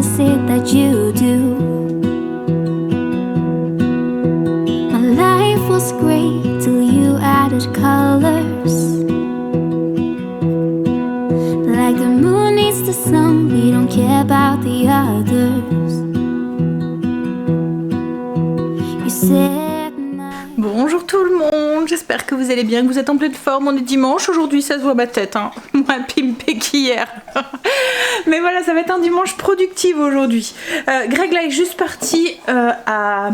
is it that you do? My life was great till you added colors. Like the moon needs the sun, we don't care about the others. You said Bonjour tout le monde, j'espère que vous allez bien, que vous êtes en pleine forme. On est dimanche, aujourd'hui ça se voit ma tête, hein. Moins pimpé qu'hier. Mais voilà, ça va être un dimanche productif aujourd'hui. Greg là est juste parti à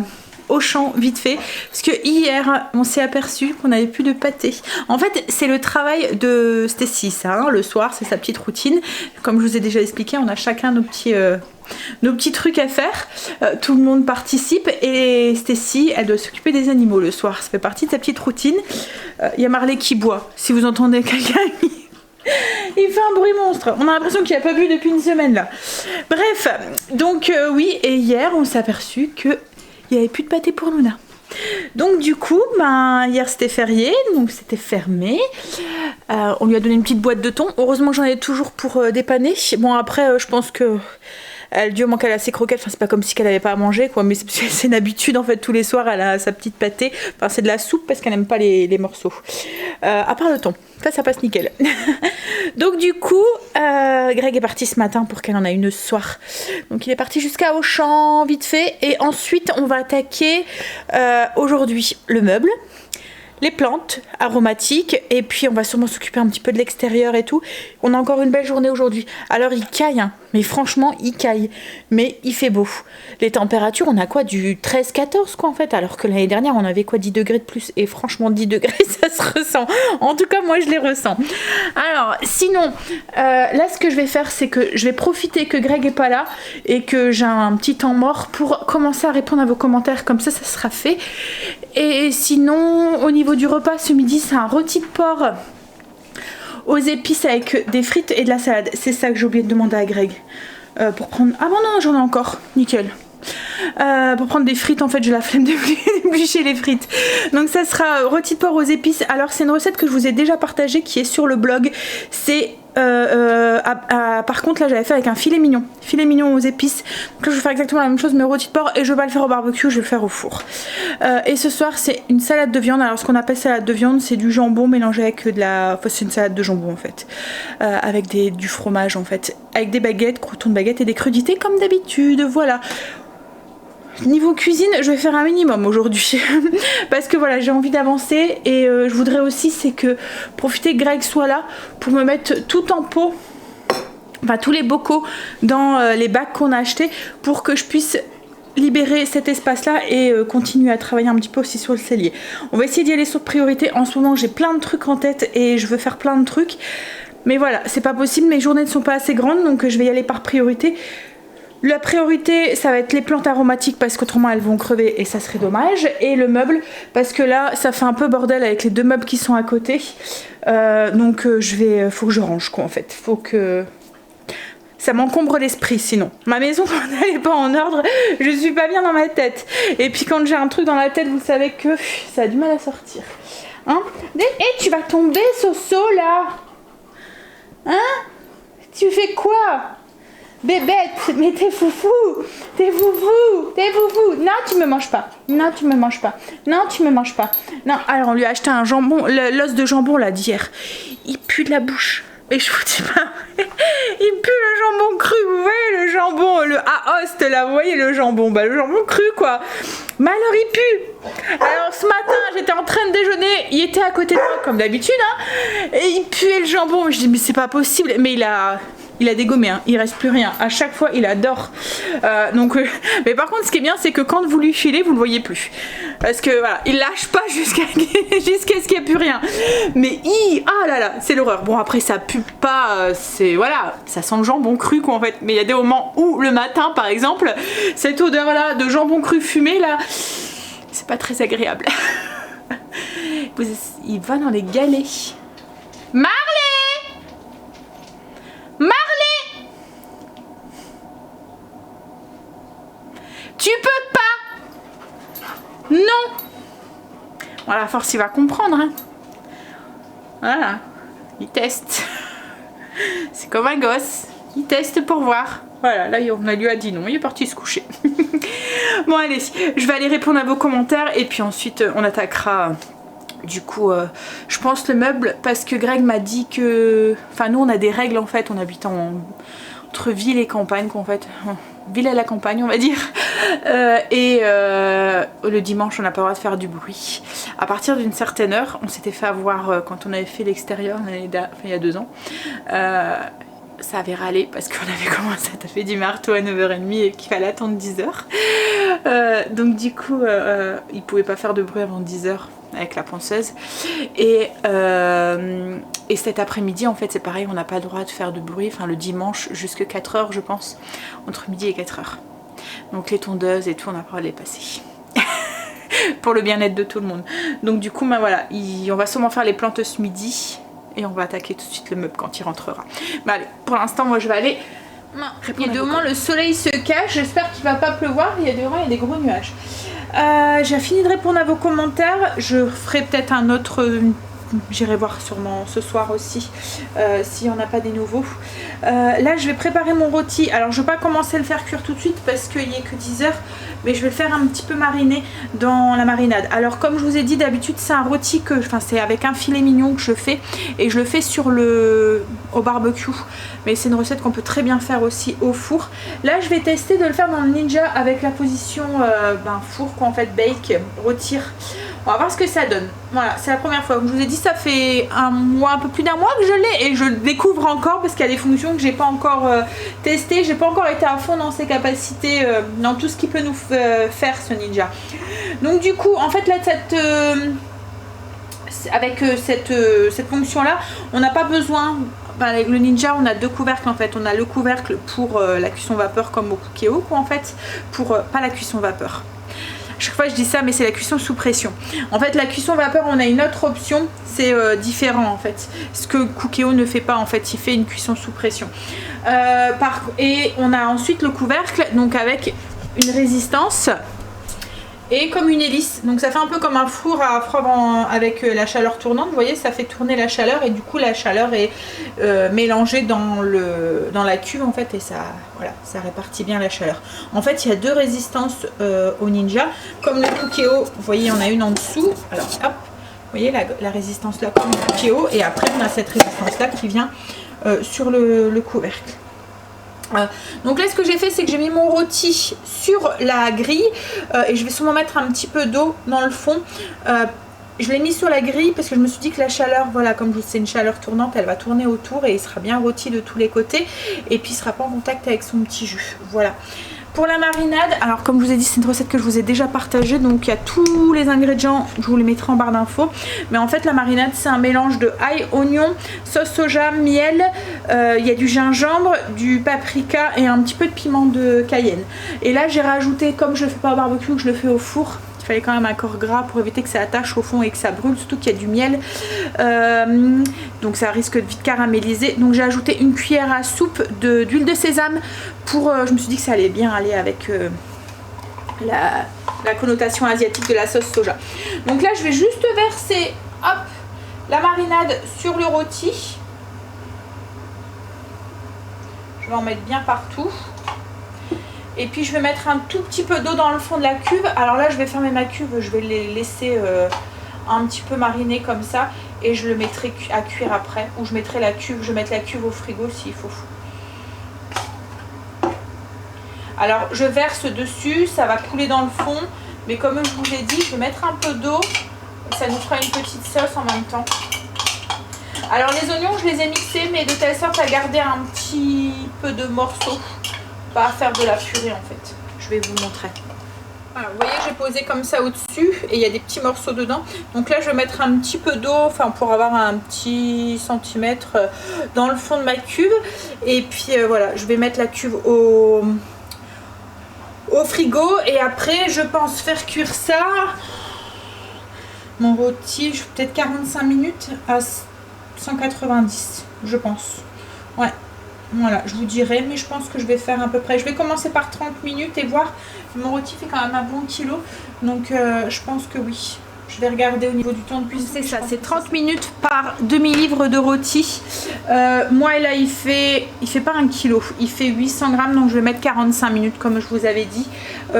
Auchan vite fait, parce que hier on s'est aperçu qu'on n'avait plus de pâté. En fait c'est le travail de Stacy ça, hein. Le soir c'est sa petite routine. Comme je vous ai déjà expliqué, on a chacun nos petits trucs à faire, tout le monde participe et Stacy elle doit s'occuper des animaux le soir, ça fait partie de sa petite routine. Il y a Marley qui boit, si vous entendez quelqu'un il fait un bruit monstre, on a l'impression qu'il n'a pas bu depuis une semaine là. Bref, donc oui, et hier on s'est aperçu que il n'y avait plus de pâté pour Luna. Donc du coup, hier c'était férié, donc c'était fermé. On lui a donné une petite boîte de thon. Heureusement j'en ai toujours pour dépanner. Bon après je pense que Dieu manque à ses croquettes, enfin c'est pas comme si qu'elle avait pas à manger quoi, mais c'est une habitude en fait, tous les soirs elle a sa petite pâtée, enfin c'est de la soupe parce qu'elle n'aime pas les morceaux, à part le thon, ça passe nickel. Donc du coup Greg est parti ce matin pour qu'elle en a une ce soir, donc il est parti jusqu'à Auchan vite fait, et ensuite on va attaquer aujourd'hui le meuble, les plantes aromatiques, et puis on va sûrement s'occuper un petit peu de l'extérieur et tout. On a encore une belle journée aujourd'hui. Alors il caille, hein, mais franchement il caille, mais il fait beau. Les températures, on a quoi, du 13-14 quoi en fait, alors que l'année dernière on avait quoi, 10 degrés de plus, et franchement 10 degrés ça se ressent. En tout cas moi je les ressens. Alors sinon là ce que je vais faire, c'est que je vais profiter que Greg est pas là et que j'ai un petit temps mort pour commencer à répondre à vos commentaires, comme ça sera fait. Et sinon au niveau du repas ce midi, c'est un rôti de porc aux épices avec des frites et de la salade. C'est ça que j'ai oublié de demander à Greg. Pour prendre... Ah bon non, j'en ai encore. Nickel. Pour prendre des frites, en fait j'ai la flemme d'éplucher les frites. Donc ça sera rôti de porc aux épices. Alors c'est une recette que je vous ai déjà partagée qui est sur le blog. C'est... par contre là j'avais fait avec un filet mignon aux épices. Donc là je vais faire exactement la même chose mais rôti de porc, et je vais pas le faire au barbecue, je vais le faire au four. Et ce soir c'est une salade de viande. Alors ce qu'on appelle salade de viande, c'est du jambon mélangé avec de la... Enfin c'est une salade de jambon en fait, avec du fromage en fait, avec des baguettes, croûtons de baguettes et des crudités comme d'habitude. Voilà. Niveau cuisine, je vais faire un minimum aujourd'hui parce que voilà, j'ai envie d'avancer, et je voudrais aussi c'est que profiter que Greg soit là pour me mettre tout en pot, enfin tous les bocaux dans les bacs qu'on a achetés, pour que je puisse libérer cet espace là et continuer à travailler un petit peu aussi sur le cellier. On va essayer d'y aller sur priorité. En ce moment j'ai plein de trucs en tête et je veux faire plein de trucs, mais voilà, c'est pas possible, mes journées ne sont pas assez grandes, donc je vais y aller par priorité. La priorité ça va être les plantes aromatiques parce qu'autrement elles vont crever et ça serait dommage, et le meuble parce que là ça fait un peu bordel avec les deux meubles qui sont à côté, donc faut que je range quoi en fait, faut que ça m'encombre l'esprit, sinon ma maison quand elle n'est pas en ordre je suis pas bien dans ma tête, et puis quand j'ai un truc dans la tête vous savez que ça a du mal à sortir, hein. Et tu vas tomber Soso là, hein, tu fais quoi bébête, mais t'es foufou, t'es foufou, t'es foufou. Non, tu me manges pas. Non, tu me manges pas. Non, tu me manges pas. Non, alors on lui a acheté un jambon, l'os de jambon là d'hier. Il pue de la bouche. Et je vous dis pas, il pue le jambon cru, vous voyez le jambon, le Aoste là, vous voyez le jambon, bah le jambon cru quoi. Mais alors il pue. Alors ce matin j'étais en train de déjeuner, il était à côté de moi comme d'habitude, hein, et il puait le jambon. Je dis mais c'est pas possible, mais il a dégommé, hein. Il reste plus rien. À chaque fois, il adore. Mais par contre, ce qui est bien, c'est que quand vous lui filez, vous le voyez plus. Parce que voilà, il lâche pas jusqu'à ce qu'il n'y ait plus rien. Mais ah là là, c'est l'horreur. Bon, après, ça pue pas. C'est voilà, ça sent le jambon cru quoi en fait. Mais il y a des moments où le matin, par exemple, cette odeur là de jambon cru fumé là, c'est pas très agréable. Il va dans les galets. Tu peux pas. Non. Bon, à la force, il va comprendre. Hein. Voilà. Il teste. C'est comme un gosse. Il teste pour voir. Voilà, là on lui a dit non, il est parti se coucher. Bon allez, je vais aller répondre à vos commentaires et puis ensuite on attaquera du coup je pense le meuble, parce que Greg m'a dit que... Enfin nous on a des règles en fait, on habite entre ville et campagne en fait. Ville à la campagne on va dire. Le dimanche on n'a pas le droit de faire du bruit. À partir d'une certaine heure, on s'était fait avoir quand on avait fait l'extérieur il y a 2 ans. Ça avait râlé parce qu'on avait commencé à taper du marteau à 9h30 et qu'il fallait attendre 10h. Donc du coup, il pouvait pas faire de bruit avant 10h avec la ponceuse. Et cet après-midi, en fait, c'est pareil, on n'a pas le droit de faire de bruit. Enfin, le dimanche, jusque 4h, je pense. Entre midi et 4h. Donc les tondeuses et tout, on n'a pas le droit de les passer. Pour le bien-être de tout le monde. Donc du coup, ben voilà, on va sûrement faire les plantes ce midi. Et on va attaquer tout de suite le meuble quand il rentrera. Bah allez, pour l'instant, moi je vais aller. Il y a le soleil se cache. J'espère qu'il va pas pleuvoir. Il y a des gros nuages. J'ai fini de répondre à vos commentaires. Je ferai peut-être un autre. J'irai voir sûrement ce soir aussi s'il n'y en a pas des nouveaux. Là je vais préparer mon rôti. Alors je vais pas commencer à le faire cuire tout de suite parce qu'il n'y est que 10h, mais je vais le faire un petit peu mariner dans la marinade. Alors comme je vous ai dit, d'habitude c'est un rôti que, enfin c'est avec un filet mignon que je fais, et je le fais au barbecue, mais c'est une recette qu'on peut très bien faire aussi au four. Là je vais tester de le faire dans le Ninja avec la position four quoi, en fait bake, rôtir. On va voir ce que ça donne. Voilà, c'est la première fois. Comme je vous ai dit, ça fait un peu plus d'un mois que je l'ai, et je le découvre encore parce qu'il y a des fonctions que j'ai pas encore testées. J'ai pas encore été à fond dans ses capacités, dans tout ce qu'il peut nous faire ce Ninja. Donc du coup, en fait là, avec cette fonction là, on n'a pas besoin. Avec le Ninja, on a 2 couvercles en fait. On a le couvercle pour la cuisson vapeur comme au Cookéo quoi en fait, pour pas la cuisson vapeur. Chaque fois je dis ça, mais c'est la cuisson sous pression. En fait la cuisson vapeur, on a une autre option, c'est différent en fait. Ce que Cookéo ne fait pas en fait, il fait une cuisson sous pression. Et on a ensuite le couvercle, donc avec une résistance et comme une hélice. Donc ça fait un peu comme un four à froid avec la chaleur tournante. Vous voyez, ça fait tourner la chaleur et du coup la chaleur est mélangée dans la cuve en fait, et ça, voilà, ça répartit bien la chaleur. En fait il y a 2 résistances au Ninja. Comme le Cookéo, vous voyez, on a une en dessous. Alors hop, vous voyez la résistance là comme le Cookéo, et après on a cette résistance là qui vient sur le couvercle. Donc là ce que j'ai fait, c'est que j'ai mis mon rôti sur la grille et je vais sûrement mettre un petit peu d'eau dans le fond. Je l'ai mis sur la grille parce que je me suis dit que la chaleur, voilà, comme c'est une chaleur tournante, elle va tourner autour et il sera bien rôti de tous les côtés, et puis il sera pas en contact avec son petit jus. Voilà. Pour la marinade, alors comme je vous ai dit, c'est une recette que je vous ai déjà partagée, donc il y a tous les ingrédients, je vous les mettrai en barre d'infos. Mais en fait la marinade, c'est un mélange de ail, oignon, sauce soja, miel, il y a du gingembre, du paprika et un petit peu de piment de Cayenne. Et là j'ai rajouté, comme je le fais pas au barbecue, que je le fais au four, il fallait quand même un corps gras pour éviter que ça attache au fond et que ça brûle, surtout qu'il y a du miel, donc ça risque de vite caraméliser. Donc j'ai ajouté une cuillère à soupe d'huile de sésame pour, je me suis dit que ça allait bien aller avec la connotation asiatique de la sauce soja. Donc là je vais juste verser, hop, la marinade sur le rôti. Je vais en mettre bien partout. Et puis je vais mettre un tout petit peu d'eau dans le fond de la cuve. Alors là je vais fermer ma cuve, je vais les laisser un petit peu mariner comme ça, et je le mettrai à cuire après, ou je mettrai la cuve, je vais mettre la cuve au frigo s'il faut. Alors je verse dessus, ça va couler dans le fond, mais comme je vous l'ai dit, je vais mettre un peu d'eau, ça nous fera une petite sauce en même temps. Alors les oignons, je les ai mixés, mais de telle sorte à garder un petit peu de morceaux, pas à faire de la purée en fait. Je vais vous montrer. Voilà, vous voyez, j'ai posé comme ça au-dessus et il y a des petits morceaux dedans. Donc là je vais mettre un petit peu d'eau, enfin pour avoir un petit centimètre dans le fond de ma cuve. Et puis voilà, je vais mettre la cuve au frigo, et après je pense faire cuire ça, mon rôti, peut-être 45 minutes à 190, je pense. Ouais, voilà, je vous dirai, mais je pense que je vais faire à peu près, je vais commencer par 30 minutes et voir. Mon rôti fait quand même un bon kilo, donc je pense que oui. Je vais regarder au niveau du temps de cuisson. C'est ça, c'est 30 minutes par demi-livre de rôti. Moi, là, il fait pas 1 kg, il fait 800 grammes, donc je vais mettre 45 minutes, comme je vous avais dit.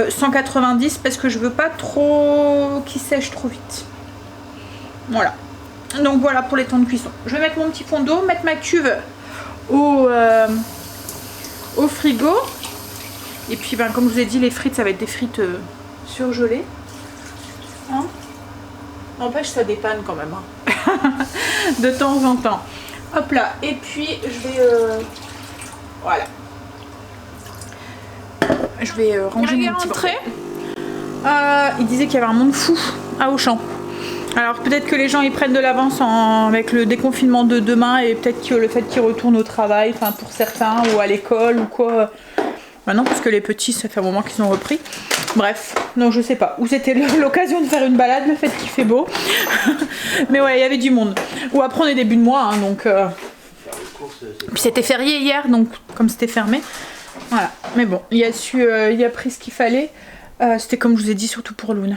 190 parce que je veux pas trop qu'il sèche trop vite. Voilà. Donc voilà pour les temps de cuisson. Je vais mettre mon petit fond d'eau, mettre ma cuve au frigo. Et puis, ben, comme je vous ai dit, les frites, ça va être des frites surgelées. Hein? N'empêche, ça dépanne quand même. Hein. De temps en temps. Hop là. Et puis, je vais... voilà. Je vais ranger mon petit bordel. Il disait qu'il y avait un monde fou à Auchan. Alors peut-être que les gens ils prennent de l'avance avec le déconfinement de demain et peut-être que le fait qu'ils retournent au travail, enfin pour certains, ou à l'école ou quoi. Maintenant parce que les petits ça fait un moment qu'ils ont repris. Bref, non je sais pas. Ou c'était l'occasion de faire une balade, le fait qu'il fait beau. Mais ouais, il y avait du monde. Ou après on est début de mois, hein, donc... Puis c'était férié hier, donc comme c'était fermé. Voilà, mais bon, il a pris ce qu'il fallait. C'était comme je vous ai dit, surtout pour Luna.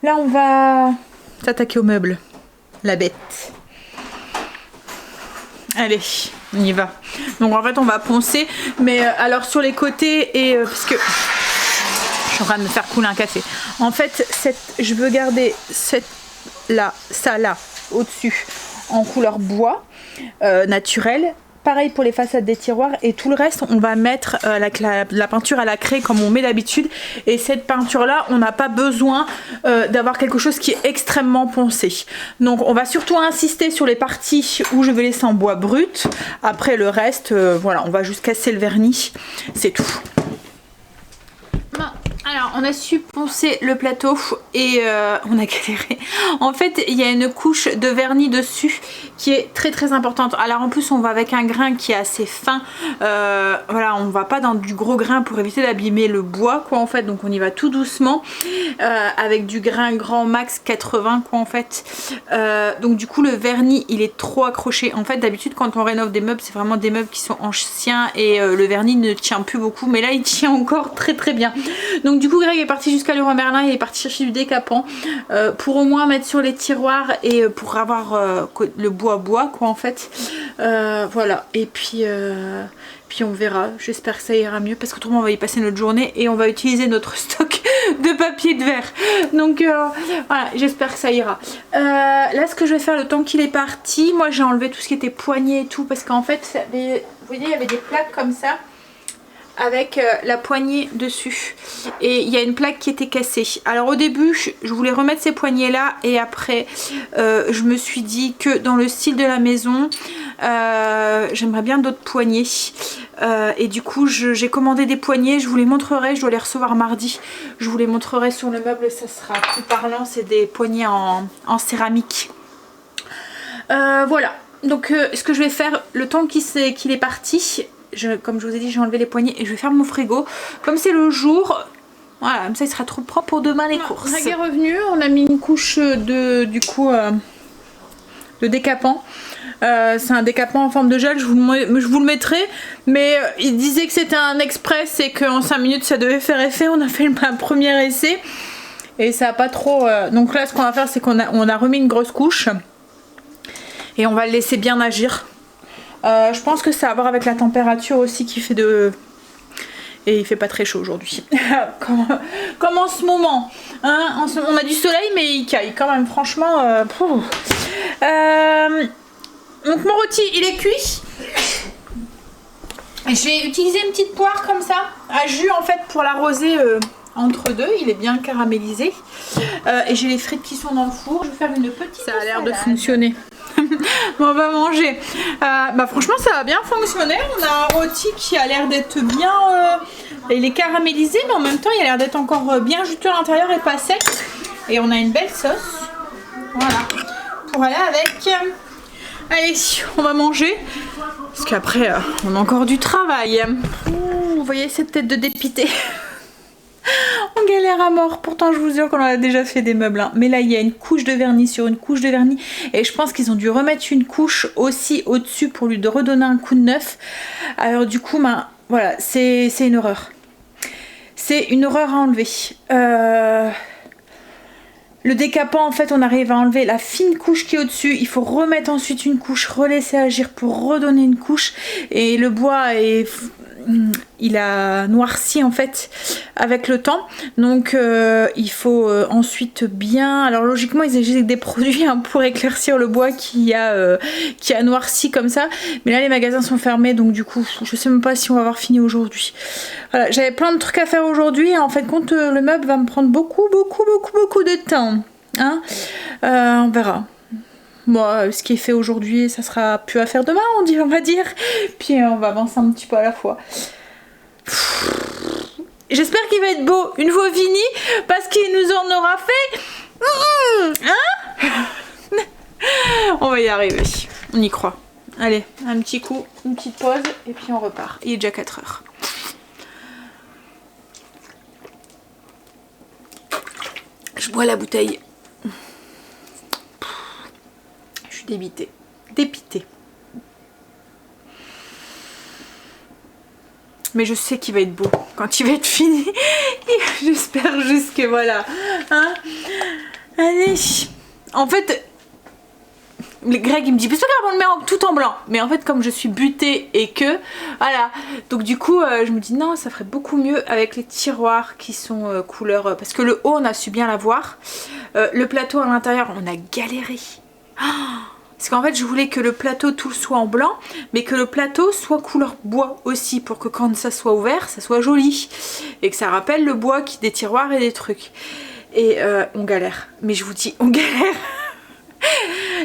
Là, on va s'attaquer aux meubles. La bête. Allez, on y va. Donc en fait, on va poncer. Mais alors sur les côtés, et parce que je suis en train de me faire couler un café. En fait, je veux garder ça là, au-dessus, en couleur bois, naturel. Pareil pour les façades des tiroirs et tout le reste on va mettre la peinture à la craie comme on met d'habitude, et cette peinture là on n'a pas besoin d'avoir quelque chose qui est extrêmement poncé, donc on va surtout insister sur les parties où je vais laisser en bois brut. Après le reste voilà, on va juste casser le vernis, c'est tout. Alors on a su poncer le plateau et on a galéré. En fait il y a une couche de vernis dessus qui est très très importante. Alors en plus on va avec un grain qui est assez fin. Voilà, on va pas dans du gros grain pour éviter d'abîmer le bois quoi en fait. Donc on y va tout doucement avec du grain grand max 80 quoi en fait. Donc du coup le vernis il est trop accroché. En fait d'habitude quand on rénove des meubles c'est vraiment des meubles qui sont anciens et le vernis ne tient plus beaucoup. Mais là il tient encore très très bien. Donc du coup Greg est parti jusqu'à Leroy Merlin, il est parti chercher du décapant pour au moins mettre sur les tiroirs et pour avoir le bois quoi en fait. Voilà, et puis on verra, j'espère que ça ira mieux parce qu'autrement on va y passer notre journée et on va utiliser notre stock de papier de verre. Donc voilà, j'espère que ça ira. Là ce que je vais faire le temps qu'il est parti, moi j'ai enlevé tout ce qui était poignée et tout parce qu'en fait vous voyez il y avait des plaques comme ça avec la poignée dessus et il y a une plaque qui était cassée. Alors au début je voulais remettre ces poignées là et après je me suis dit que dans le style de la maison j'aimerais bien d'autres poignées et du coup j'ai commandé des poignées, je vous les montrerai, je dois les recevoir mardi, je vous les montrerai sur le meuble, ça sera plus parlant, c'est des poignées en céramique. Voilà, donc ce que je vais faire le temps qu'il est parti, comme je vous ai dit j'ai enlevé les poignées et je vais faire mon frigo comme c'est le jour. Voilà, comme ça il sera trop propre pour demain les courses. Greg est revenu, on a mis une couche de décapant. C'est un décapant en forme de gel, je vous le mettrai, mais il disait que c'était un express et qu'en 5 minutes ça devait faire effet. On a fait un premier essai et ça a pas trop... Donc là ce qu'on va faire c'est qu'on a remis une grosse couche et on va le laisser bien agir. Je pense que ça a à voir avec la température aussi qui fait de... Et il fait pas très chaud aujourd'hui. comme en ce moment. Hein, on a du soleil mais il caille quand même franchement. Donc mon rôti il est cuit. J'ai utilisé une petite poire comme ça à jus en fait pour l'arroser entre deux. Il est bien caramélisé. Et j'ai les frites qui sont dans le four. Je vais faire une petite... Ça a l'air de fonctionner. Bon, on va manger. Bah franchement ça a bien fonctionné. On a un rôti qui a l'air d'être bien... il est caramélisé mais en même temps il a l'air d'être encore bien juteux à l'intérieur et pas sec. Et on a une belle sauce. Voilà. Pour aller avec... Allez, on va manger. Parce qu'après on a encore du travail. Ouh, vous voyez cette tête de dépité. On galère à mort, pourtant je vous jure qu'on a déjà fait des meubles hein. Mais là il y a une couche de vernis sur une couche de vernis et je pense qu'ils ont dû remettre une couche aussi au dessus pour lui redonner un coup de neuf. Alors du coup voilà, c'est une horreur. C'est une horreur à enlever. Le décapant, en fait, on arrive à enlever la fine couche qui est au-dessus. Il faut remettre ensuite une couche, relaisser agir pour redonner une couche. Et le bois il a noirci en fait avec le temps, donc il faut ensuite bien, alors logiquement ils utilisent des produits pour éclaircir le bois qui a noirci comme ça, mais là les magasins sont fermés, donc du coup je sais même pas si on va avoir fini aujourd'hui. Voilà, j'avais plein de trucs à faire aujourd'hui et en fait compte le meuble va me prendre beaucoup de temps, hein. On verra. Bon, ce qui est fait aujourd'hui, ça sera plus à faire demain, on va dire. Puis on va avancer un petit peu à la fois. J'espère qu'il va être beau une fois fini, parce qu'il nous en aura fait. Hein? On va y arriver, on y croit. Allez, un petit coup, une petite pause, et puis on repart. Il est déjà 4 heures. Je bois la bouteille. Dépité. Mais je sais qu'il va être beau quand il va être fini. J'espère juste que voilà. Hein, allez. En fait, Greg il me dit, c'est pas grave, on le met tout en blanc. Mais en fait, comme je suis butée et que voilà, donc du coup je me dis non, ça ferait beaucoup mieux avec les tiroirs qui sont couleur, parce que le haut on a su bien l'avoir, le plateau à l'intérieur on a galéré. Parce qu'en fait je voulais que le plateau tout soit en blanc, mais que le plateau soit couleur bois aussi, pour que quand ça soit ouvert ça soit joli et que ça rappelle le bois des tiroirs et des trucs. Et on galère, mais je vous dis on galère.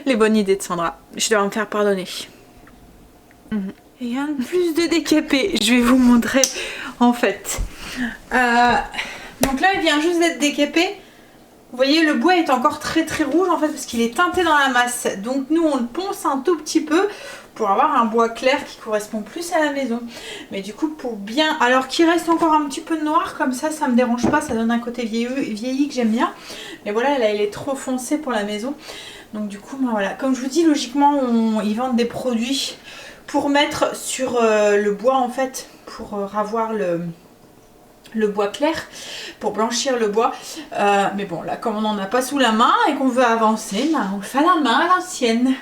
Les bonnes idées de Sandra, je dois me faire pardonner. Et un plus de décapé, je vais vous montrer en fait. Donc là il vient juste d'être décapé. Vous voyez, le bois est encore très rouge en fait, parce qu'il est teinté dans la masse. Donc nous on le ponce un tout petit peu pour avoir un bois clair qui correspond plus à la maison. Mais du coup pour bien, alors qu'il reste encore un petit peu de noir, comme ça me dérange pas, ça donne un côté vieilli que j'aime bien. Mais voilà, là il est trop foncé pour la maison. Donc du coup voilà, comme je vous dis, logiquement ils vendent des produits pour mettre sur le bois en fait, pour avoir le bois clair, pour blanchir le bois. Mais bon, là comme on n'en a pas sous la main et qu'on veut avancer, bah, on le fait à la main, à l'ancienne.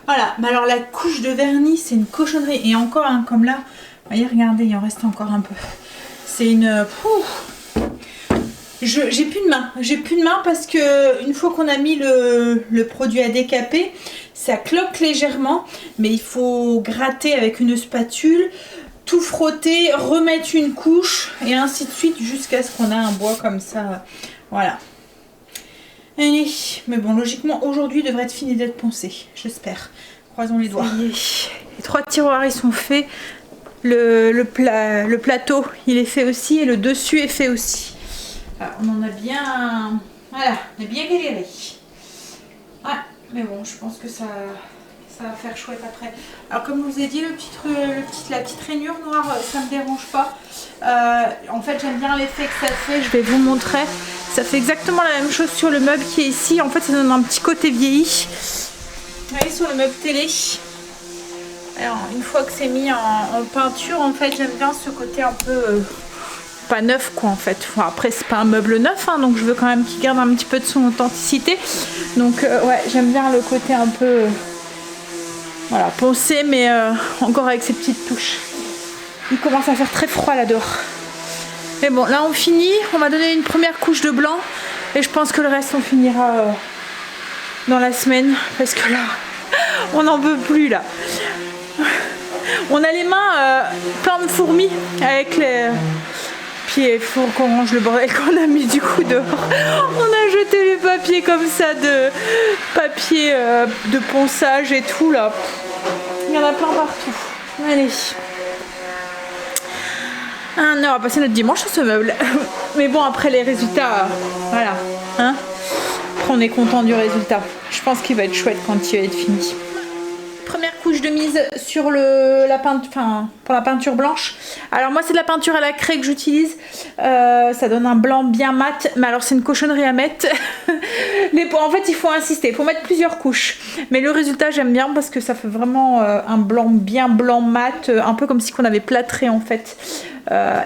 Voilà, mais alors la couche de vernis c'est une cochonnerie. Et encore hein, comme là, vous voyez, regardez, il en reste encore un peu. C'est une... J'ai plus de main parce que une fois qu'on a mis le produit à décaper, ça cloque légèrement, mais il faut gratter avec une spatule, tout frotter, remettre une couche et ainsi de suite jusqu'à ce qu'on ait un bois comme ça. Voilà. Allez, mais bon, logiquement aujourd'hui devrait être fini d'être poncé, j'espère. Croisons les doigts. Les 3 tiroirs ils sont faits, le plateau il est fait aussi et le dessus est fait aussi. Alors, on en a bien, voilà, on a bien galéré. Ouais, mais bon, je pense que ça va faire chouette après. Alors comme je vous ai dit, la petite rainure noire, ça me dérange pas. En fait j'aime bien l'effet que ça fait, je vais vous montrer. Ça fait exactement la même chose sur le meuble qui est ici. En fait ça donne un petit côté vieilli. Vous voyez, sur le meuble télé. Alors une fois que c'est mis en peinture, en fait j'aime bien ce côté un peu... pas neuf quoi en fait. Enfin, après c'est pas un meuble neuf hein, donc je veux quand même qu'il garde un petit peu de son authenticité. Donc ouais, j'aime bien le côté un peu... voilà, poncé mais encore avec ses petites touches. Il commence à faire très froid là dehors. Mais bon, là on finit, on va donner une première couche de blanc et je pense que le reste on finira dans la semaine parce que là on n'en veut plus là. On a les mains plein de fourmis avec les... Puis il faut qu'on range le bordel qu'on a mis du coup dehors. On a jeté les papiers comme ça, de papier de ponçage et tout là. Il y en a plein partout. Allez. On va passer notre dimanche sur ce meuble. Mais bon, après les résultats, voilà. Hein, après on est content du résultat. Je pense qu'il va être chouette quand il va être fini. Première couche de mise sur la peinture, enfin pour la peinture blanche. Alors moi c'est de la peinture à la craie que j'utilise. Ça donne un blanc bien mat, mais alors c'est une cochonnerie à mettre. En fait il faut insister, il faut mettre plusieurs couches. Mais le résultat j'aime bien parce que ça fait vraiment un blanc bien blanc mat, un peu comme si on avait plâtré en fait.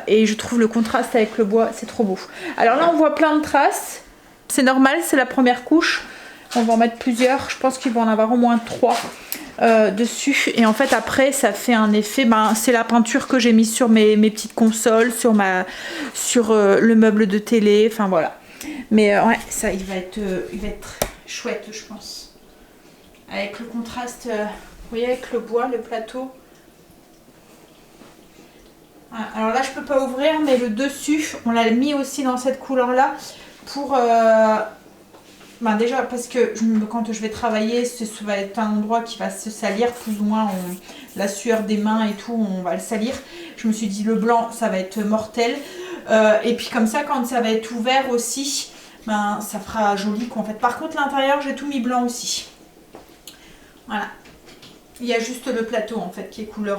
Et je trouve le contraste avec le bois c'est trop beau. Alors là on voit plein de traces. c'est normal, c'est la première couche. On va en mettre plusieurs, je pense qu'il va en avoir au moins 3 dessus. Et en fait après ça fait un effet, c'est la peinture que j'ai mise sur mes petites consoles, sur le meuble de télé, enfin voilà. Mais ouais, ça il va être chouette je pense. Avec le contraste, vous voyez, avec le bois, le plateau. Voilà. Alors là je peux pas ouvrir, mais le dessus, on l'a mis aussi dans cette couleur là pour... déjà parce que quand je vais travailler, ça va être un endroit qui va se salir plus ou moins, la sueur des mains et tout, on va le salir. Je me suis dit le blanc ça va être mortel, et puis comme ça quand ça va être ouvert aussi, ça fera joli quoi en fait. Par contre l'intérieur j'ai tout mis blanc aussi. Voilà. Il y a juste le plateau en fait qui est couleur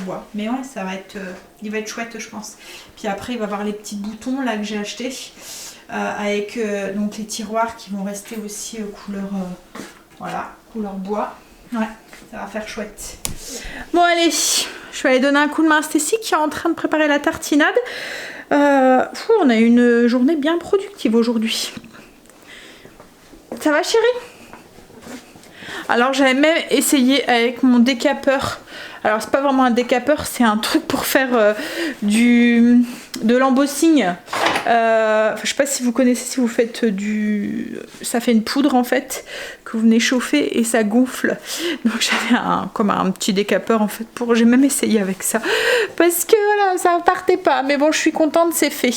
bois. Mais ouais, ça va être, il va être chouette je pense. Puis après il va y avoir les petits boutons là que j'ai achetés. Avec donc les tiroirs qui vont rester aussi couleur voilà, couleur bois. Ouais, ça va faire chouette. Bon allez, je vais aller donner un coup de main à Stécie qui est en train de préparer la tartinade. On a une journée bien productive aujourd'hui. Ça va chérie? Alors j'avais même essayé avec mon décapeur. Alors c'est pas vraiment un décapeur, c'est un truc pour faire de l'embossing. Je sais pas si vous connaissez, si vous faites ça fait une poudre en fait que vous venez chauffer et ça gonfle. Donc j'avais comme un petit décapeur en fait j'ai même essayé avec ça parce que voilà ça partait pas. Mais bon je suis contente, c'est fait.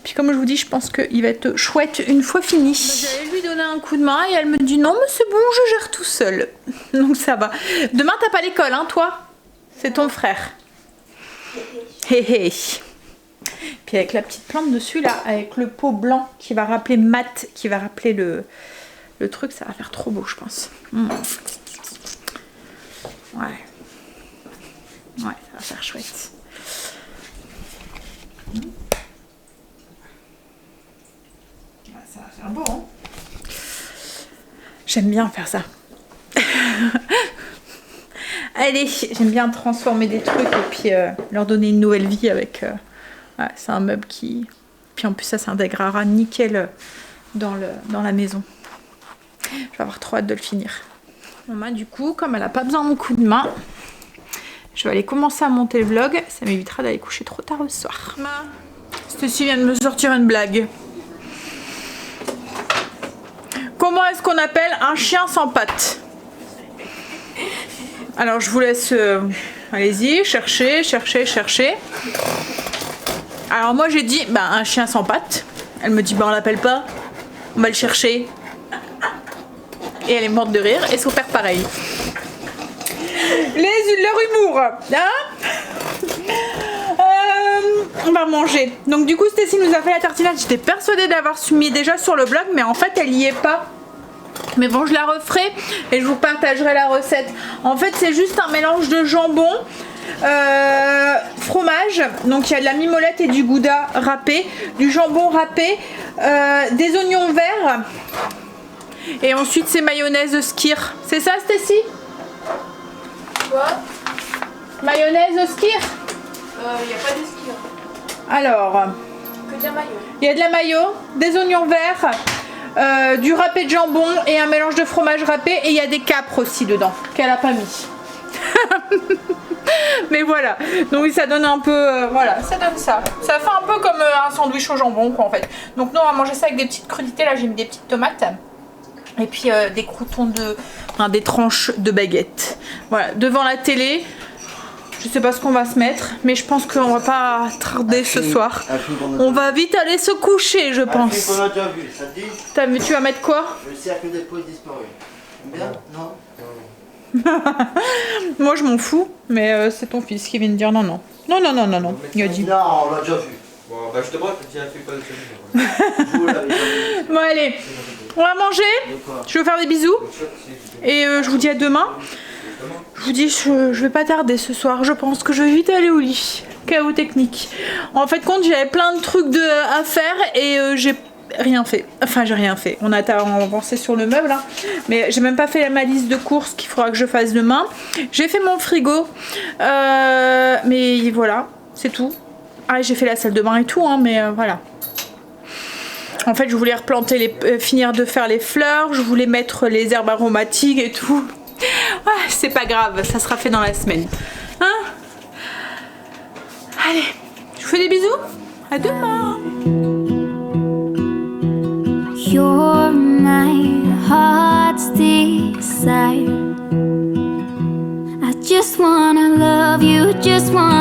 Puis comme je vous dis, je pense qu'il va être chouette une fois fini. J'allais lui donner un coup de main et elle me dit non mais c'est bon, je gère tout seul. Donc ça va. Demain t'as pas l'école hein toi? C'est ton frère. Hé hé. Puis avec la petite plante dessus là, avec le pot blanc qui va rappeler mat, qui va rappeler le truc, ça va faire trop beau je pense. Ouais. Ouais, ça va faire chouette. Ouais, ça va faire beau hein. J'aime bien faire ça. Allez, j'aime bien transformer des trucs et puis leur donner une nouvelle vie avec... ouais, c'est un meuble qui... Puis en plus ça s'intégrera nickel dans la maison. Je vais avoir trop hâte de le finir. Bon du coup, comme elle n'a pas besoin de mon coup de main, je vais aller commencer à monter le vlog. Ça m'évitera d'aller coucher trop tard le soir. Stécie vient de me sortir une blague. Comment est-ce qu'on appelle un chien sans pattes? Alors je vous laisse, allez-y, chercher. Alors moi j'ai dit, un chien sans pattes. Elle me dit, on l'appelle pas, on va le chercher. Et elle est morte de rire, et son père pareil. Leur humour, hein. On va manger. Donc du coup Stécie nous a fait la tartinade, j'étais persuadée d'avoir mis déjà sur le blog, mais en fait elle y est pas. Mais bon, je la referai et je vous partagerai la recette. En fait, c'est juste un mélange de jambon, fromage. Donc, il y a de la mimolette et du gouda râpé, du jambon râpé, des oignons verts. Et ensuite, c'est mayonnaise skyr. C'est ça, Stécie? Quoi? Mayonnaise skyr? Il n'y a pas de skyr. Alors, Que de la mayo. il y a de la mayo, des oignons verts. Du râpé de jambon et un mélange de fromage râpé, et il y a des capres aussi dedans qu'elle a pas mis. Mais voilà, donc ça donne un peu voilà, ça donne ça fait un peu comme un sandwich au jambon quoi en fait. Donc nous on va manger ça avec des petites crudités. Là j'ai mis des petites tomates et puis des croutons des tranches de baguette. Voilà, devant la télé. Je sais pas ce qu'on va se mettre, mais je pense qu'on va pas tarder ce soir. On va vite aller se coucher, je pense. On a déjà vu, ça te dit? Tu vas mettre quoi? Le cercle des peaux disparu. Bien? Non? Moi je m'en fous, mais c'est ton fils qui vient de dire non. Non, il a dit. Non, on l'a déjà vu. Bon, justement, tu as fait pas de Vous l'avez déjà vu. Bon allez, on va manger. Je vais vous faire des bisous. Et je vous dis à demain. Je vous dis, je vais pas tarder ce soir. Je pense que je vais vite aller au lit. Chaos technique. En fait, j'avais plein de trucs à faire et j'ai rien fait. Enfin, j'ai rien fait. On a avancé sur le meuble, hein. Mais j'ai même pas fait ma liste de courses qu'il faudra que je fasse demain. J'ai fait mon frigo. Mais voilà, c'est tout. Ah, j'ai fait la salle de bain et tout, hein, mais voilà. En fait, je voulais replanter finir de faire les fleurs, je voulais mettre les herbes aromatiques et tout. Ouais, c'est pas grave, ça sera fait dans la semaine. Hein? Allez, je vous fais des bisous. À demain. You're my heart's desire. I just wanna love you, just wanna